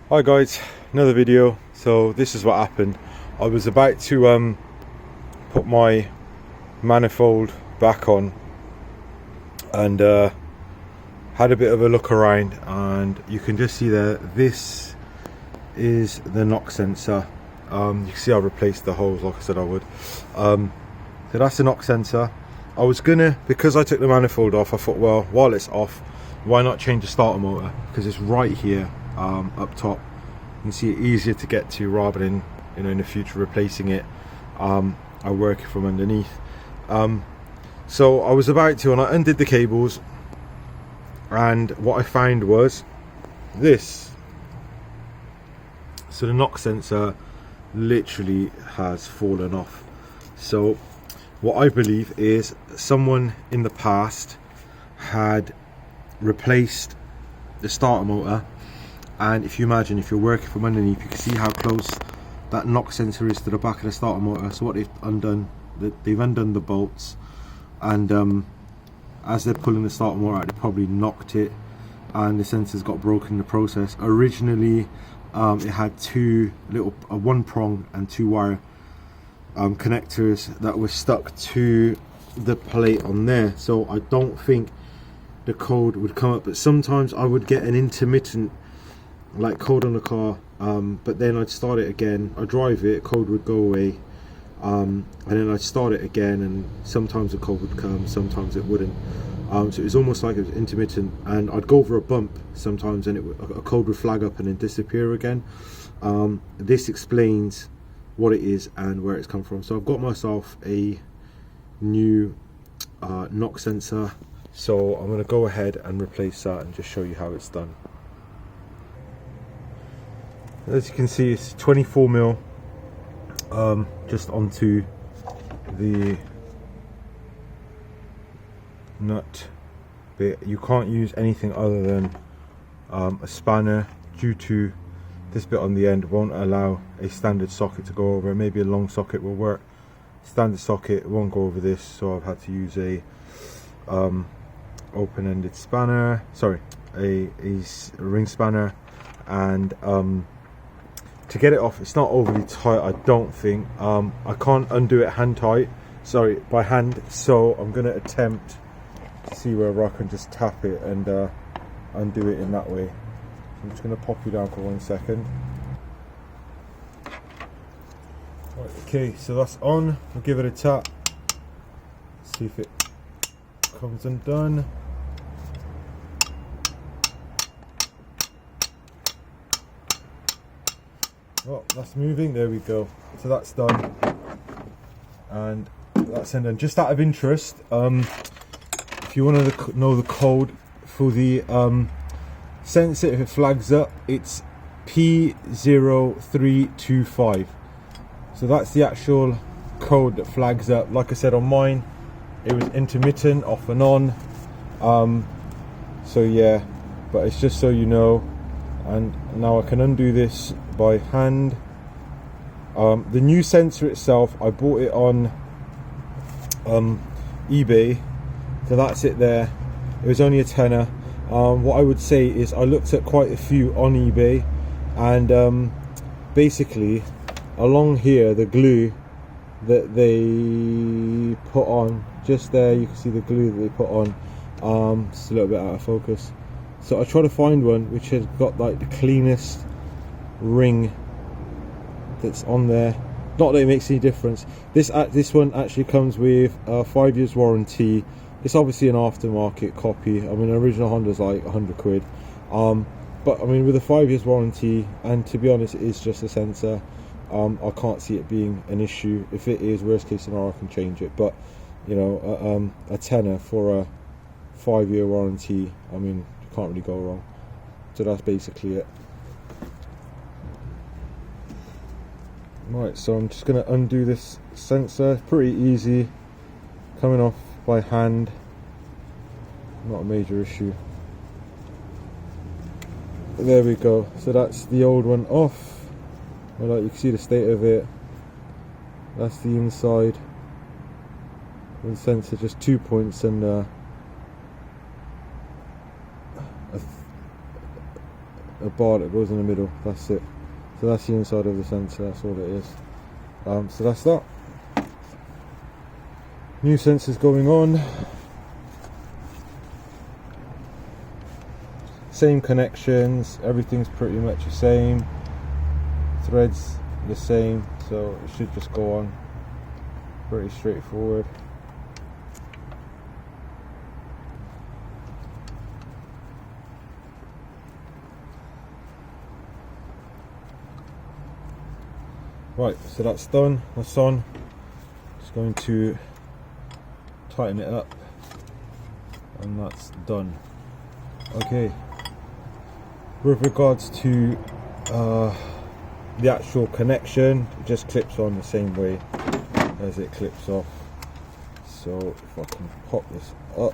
Hi guys, another video. So this is what happened. I was about to put my manifold back on and had a bit of a look around, and you can just see there, this is the knock sensor. You can see I replaced the holes like I said I would. So that's the knock sensor. I was gonna, because I took the manifold off, I thought, well, while it's off, why not change the starter motor, because it's right here up top. You can see it easier to get to rather than, you know, in the future replacing it. I work it from underneath. So I was about to, and I undid the cables, and what I found was this. So the knock sensor literally has fallen off. So what I believe is someone in the past had replaced the starter motor, and if you imagine, if you're working from underneath, you can see how close that knock sensor is to the back of the starter motor. So what they've undone the bolts, and as they're pulling the starter motor out, they probably knocked it and the sensors got broken in the process. Originally it had one prong and two wire connectors that were stuck to the plate on there, so I don't think the code would come up. But sometimes I would get an intermittent like code on the car, but then I'd start it again, I'd drive it, code would go away, and then I'd start it again, and sometimes the code would come, sometimes it wouldn't. So it was almost like it was intermittent, and I'd go over a bump sometimes and a code would flag up and then disappear again. This explains what it is and where it's come from. So I've got myself a new knock sensor, so I'm going to go ahead and replace that and just show you how it's done. As you can see, it's 24mm just onto the nut bit. You can't use anything other than a spanner, due to this bit on the end won't allow a standard socket to go over. Maybe a long socket will work, standard socket won't go over this, so I've had to use a open-ended spanner, sorry, a ring spanner, and to get it off, it's not overly tight, I don't think. I can't undo it by hand, so I'm going to attempt to see whether I can just tap it and undo it in that way. I'm just going to pop you down for 1 second. Right, okay, so that's on. We'll give it a tap, see if it comes undone. Oh, that's moving, there we go. So that's done, and that's undone. Just out of interest, if you want to know the code for the sensor, if it flags up, it's P0325. So that's the actual code that flags up. Like I said, on mine it was intermittent, off and on. So yeah, but it's just so you know. And now I can undo this by hand. The new sensor itself, I bought it on eBay, so that's it there. It was only a tenner. What I would say is I looked at quite a few on eBay, and basically along here, the glue that they put on, just there you can see the glue that they put on, just a little bit out of focus. So I tried to find one which has got like the cleanest ring that's on there. Not that it makes any difference. This one actually comes with a 5 years warranty. It's obviously an aftermarket copy. I mean, original Honda's like 100 quid. But I mean, with a 5 years warranty, and to be honest, it is just a sensor. I can't see it being an issue. If it is, worst case scenario, I can change it. But you know, a tenner for a 5-year warranty, I mean, you can't really go wrong. So that's basically it. Right, so I'm just going to undo this sensor. Pretty easy, coming off by hand, not a major issue. There we go. So that's the old one off. Well, like, you can see the state of it. That's the inside. The sensor, just 2 points and a bar that goes in the middle. That's it. So that's the inside of the sensor. That's all it is. So that's that. New sensors going on. Same connections. Everything's pretty much the same. Threads the same. So it should just go on. Pretty straightforward. Right, so that's done, that's on. Just going to tighten it up, and that's done. Okay, with regards to the actual connection, it just clips on the same way as it clips off. So if I can pop this up,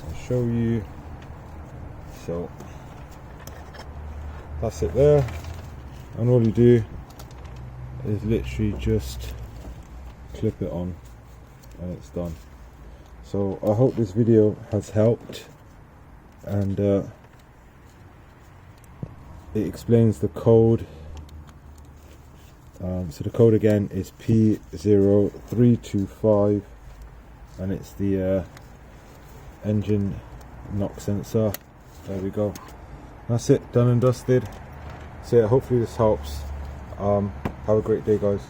I'll show you. So that's it there, and all you do is literally just clip it on and it's done. So I hope this video has helped, and it explains the code. So the code again is P0325, and it's the engine knock sensor. There we go. That's it, done and dusted. So yeah, hopefully this helps. Have a great day, guys.